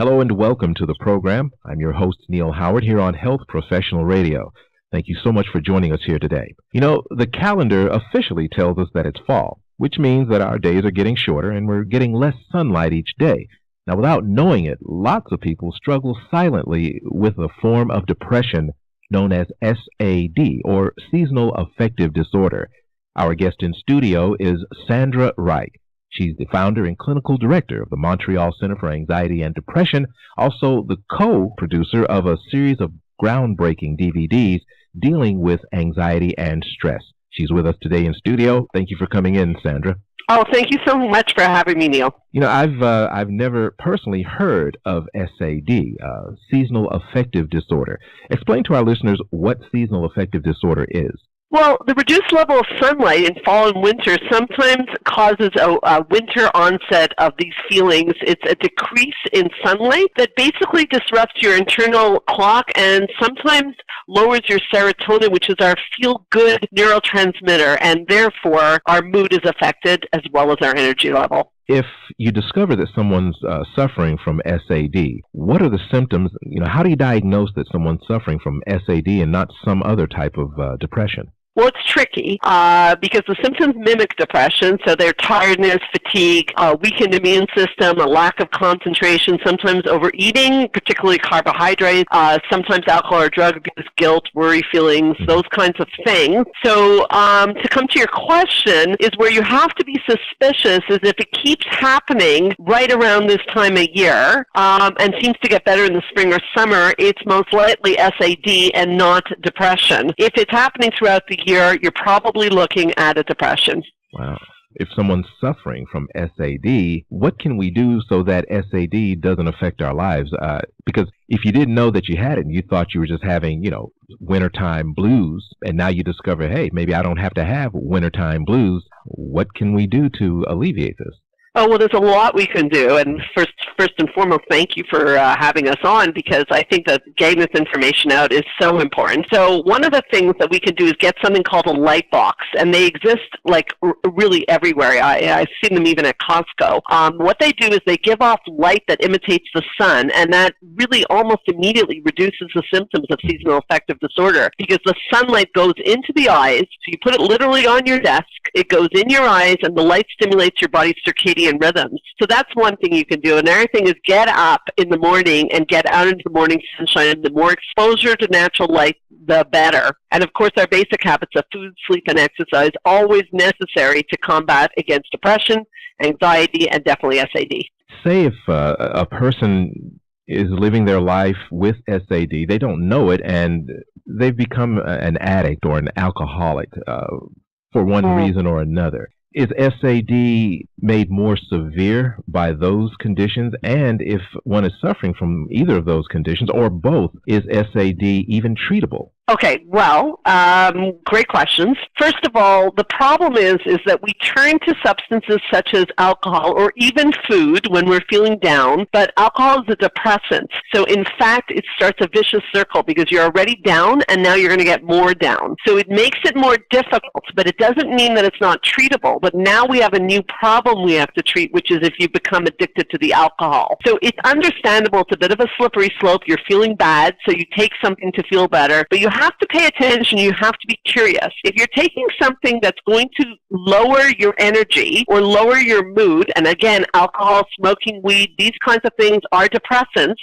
Hello and welcome to the program. I'm your host, Neal Howard, here on Health Professional Radio. Thank you so much for joining us here today. You know, the calendar officially tells us that it's fall, which means that our days are getting shorter and we're getting less sunlight each day. Now, without knowing it, lots of people struggle silently with a form of depression known as SAD, or Seasonal Affective Disorder. Our guest in studio is Sandra Reich. She's the founder and clinical director of the Montreal Center for Anxiety and Depression, also the co-producer of a series of groundbreaking DVDs dealing with anxiety and stress. She's with us today in studio. Thank you for coming in, Sandra. Oh, thank you so much for having me, Neal. You know, I've never personally heard of SAD, Seasonal Affective Disorder. Explain to our listeners what Seasonal Affective Disorder is. Well, the reduced level of sunlight in fall and winter sometimes causes a winter onset of these feelings. It's a decrease in sunlight that basically disrupts your internal clock and sometimes lowers your serotonin, which is our feel-good neurotransmitter, and therefore our mood is affected as well as our energy level. If you discover that someone's suffering from SAD, what are the symptoms? You know, how do you diagnose that someone's suffering from SAD and not some other type of depression? Well, it's tricky because the symptoms mimic depression, so they're tiredness, fatigue, weakened immune system, a lack of concentration, sometimes overeating, particularly carbohydrates, sometimes alcohol or drug abuse, guilt, worry feelings, those kinds of things. So to come to your question is where you have to be suspicious is if it keeps happening right around this time of year and seems to get better in the spring or summer, it's most likely SAD and not depression. If it's happening throughout the year, you're probably looking at a depression. Wow. If someone's suffering from SAD, what can we do so that SAD doesn't affect our lives? Because if you didn't know that you had it and you thought you were just having, wintertime blues, and now you discover, hey, maybe I don't have to have wintertime blues, what can we do to alleviate this? Oh, well, there's a lot we can do, and first and foremost, thank you for having us on, because I think that getting this information out is so important. So one of the things that we can do is get something called a light box, and they exist really everywhere. I've seen them even at Costco. What they do is they give off light that imitates the sun, and that really almost immediately reduces the symptoms of seasonal affective disorder, because the sunlight goes into the eyes, so you put it literally on your desk, it goes in your eyes, and the light stimulates your body's circadian rhythms. So that's one thing you can do. Another thing is get up in the morning and get out into the morning sunshine. The more exposure to natural light, the better. And of course, our basic habits of food, sleep, and exercise, always necessary to combat against depression, anxiety, and definitely SAD. Say if a person is living their life with SAD, they don't know it, and they've become an addict or an alcoholic for one reason or another. Is SAD made more severe by those conditions? And if one is suffering from either of those conditions or both, is SAD even treatable? Okay, well, great questions. First of all, the problem is that we turn to substances such as alcohol or even food when we're feeling down, but alcohol is a depressant. So in fact, it starts a vicious circle because you're already down and now you're going to get more down. So it makes it more difficult, but it doesn't mean that it's not treatable. But now we have a new problem we have to treat, which is if you become addicted to the alcohol. So it's understandable. It's a bit of a slippery slope. You're feeling bad, so you take something to feel better, but you have to pay attention. You have to be curious. If you're taking something that's going to lower your energy or lower your mood, and again, alcohol, smoking, weed, these kinds of things are depressants,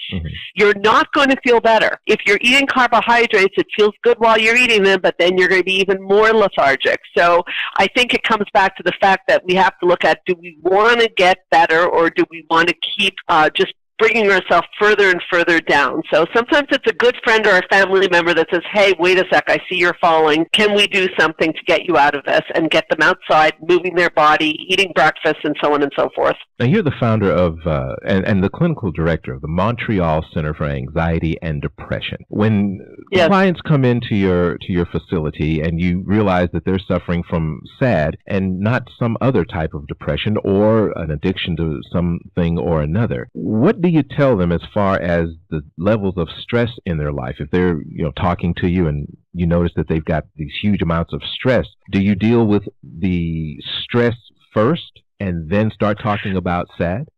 you're not going to feel better. If you're eating carbohydrates, it feels good while you're eating them, but then you're going to be even more lethargic. So I think it comes back to the fact that we have to look at, do we want to get better or do we want to keep just bringing ourselves further and further down? So sometimes it's a good friend or a family member that says, hey, wait a sec, I see you're falling. Can we do something to get you out of this? And get them outside, moving their body, eating breakfast, and so on and so forth. Now, you're the founder of and the clinical director of the Montreal Center for Anxiety and Depression. When clients come into your facility and you realize that they're suffering from SAD and not some other type of depression or an addiction to something or another, what do you tell them as far as the levels of stress in their life? If they're talking to you and you notice that they've got these huge amounts of stress, do you deal with the stress first and then start talking about SAD?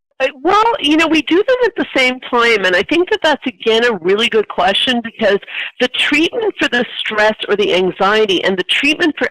Well, we do them at the same time, and I think that that's, again, a really good question, because the treatment for the stress or the anxiety and the treatment for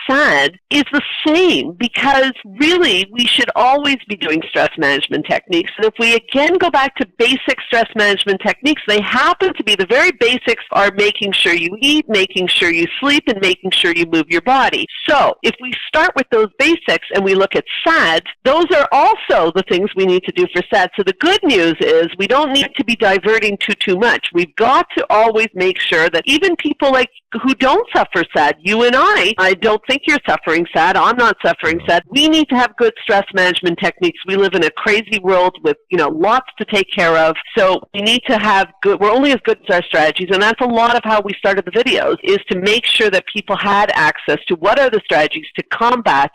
SAD is the same, because really we should always be doing stress management techniques. And if we, again, go back to basic stress management techniques, they happen to be, the very basics are making sure you eat, making sure you sleep, and making sure you move your body. So if we start with those basics and we look at SAD, those are also the things we need to do for SAD. So the good news is we don't need to be diverting too much. We've got to always make sure that even people who don't suffer SAD, you and I don't think you're suffering SAD, I'm not suffering SAD. We need to have good stress management techniques. We live in a crazy world with, lots to take care of. So we need to have we're only as good as our strategies, and that's a lot of how we started the videos, is to make sure that people had access to what are the strategies to combat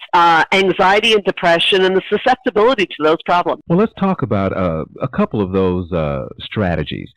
anxiety and depression and the susceptibility to those problems. Well, let's talk about a couple of those strategies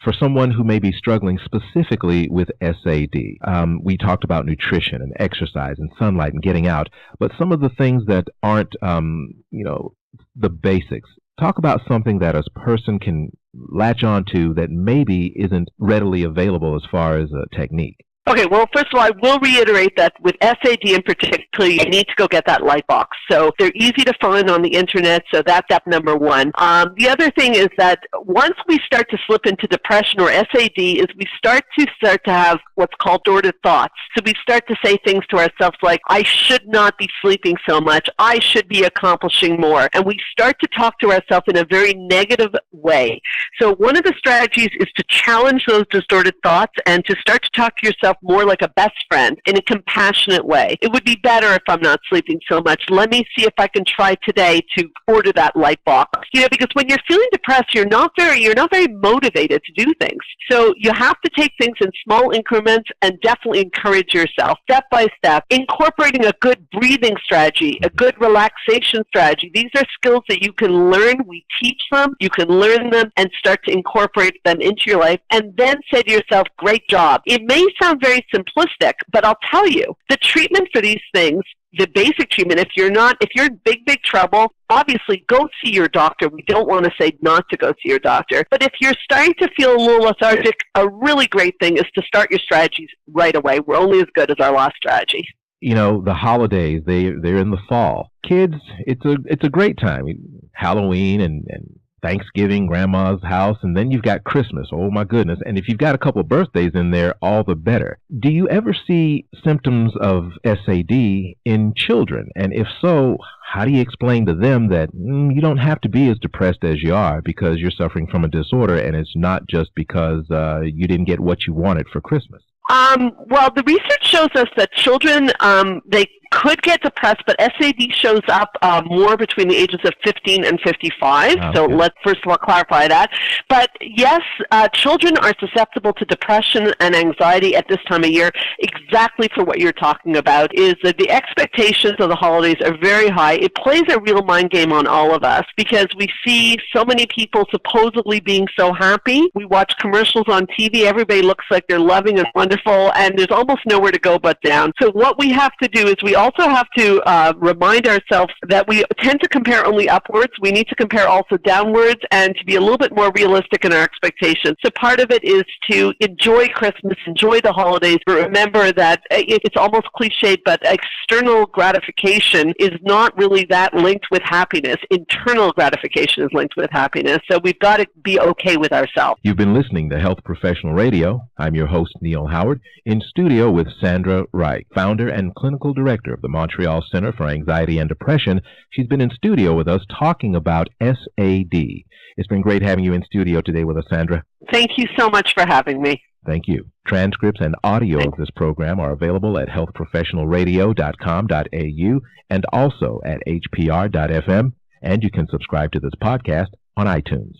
for someone who may be struggling specifically with SAD. We talked about nutrition and exercise and sunlight and getting out, but some of the things that aren't, the basics. Talk about something that a person can latch onto that maybe isn't readily available as far as a technique. Okay, well, first of all, I will reiterate that with SAD in particular, you need to go get that light box. So they're easy to find on the internet, so that's step number one. The other thing is that once we start to slip into depression or SAD, is we start to have what's called distorted thoughts. So we start to say things to ourselves like, I should not be sleeping so much, I should be accomplishing more. And we start to talk to ourselves in a very negative way. So one of the strategies is to challenge those distorted thoughts and to start to talk to yourself more like a best friend in a compassionate way. It would be better if I'm not sleeping so much. Let me see if I can try today to order that light box. Because when you're feeling depressed, you're not very motivated to do things. So you have to take things in small increments and definitely encourage yourself step by step, incorporating a good breathing strategy, a good relaxation strategy. These are skills that you can learn. We teach them. You can learn them and start to incorporate them into your life, and then say to yourself, great job. It may sound very simplistic, but I'll tell you, the treatment for these things, the basic treatment, if you're in big trouble, obviously go see your doctor. We don't want to say not to go see your doctor. But if you're starting to feel a little lethargic, a really great thing is to start your strategies right away. We're only as good as our last strategy. The holidays, they're in the fall. Kids, it's a great time. Halloween and Thanksgiving, grandma's house, and then you've got Christmas. Oh my goodness. And if you've got a couple of birthdays in there, all the better. Do you ever see symptoms of SAD in children? And if so, how do you explain to them that you don't have to be as depressed as you are because you're suffering from a disorder, and it's not just because you didn't get what you wanted for Christmas? Well, the research shows us that children, they could get depressed, but SAD shows up more between the ages of 15 and 55. Okay. So let's first of all clarify that. But yes, children are susceptible to depression and anxiety at this time of year, exactly for what you're talking about, is that the expectations of the holidays are very high. It plays a real mind game on all of us because we see so many people supposedly being so happy. We watch commercials on TV. Everybody looks like they're loving and wonderful, and there's almost nowhere to go but down. So what we have to do is we also have to remind ourselves that we tend to compare only upwards. We need to compare also downwards and to be a little bit more realistic in our expectations. So part of it is to enjoy Christmas, enjoy the holidays, but remember that it's almost cliched, but external gratification is not really that linked with happiness. Internal gratification is linked with happiness. So we've got to be okay with ourselves. You've been listening to Health Professional Radio. I'm your host, Neal Howard, in studio with Sandra Reich, founder and clinical director of the Montreal Center for Anxiety and Depression. She's been in studio with us talking about SAD. It's been great having you in studio today with us, Sandra. Thank you so much for having me. Thank you. Transcripts and audio of this program are available at healthprofessionalradio.com.au and also at hpr.fm, and you can subscribe to this podcast on iTunes.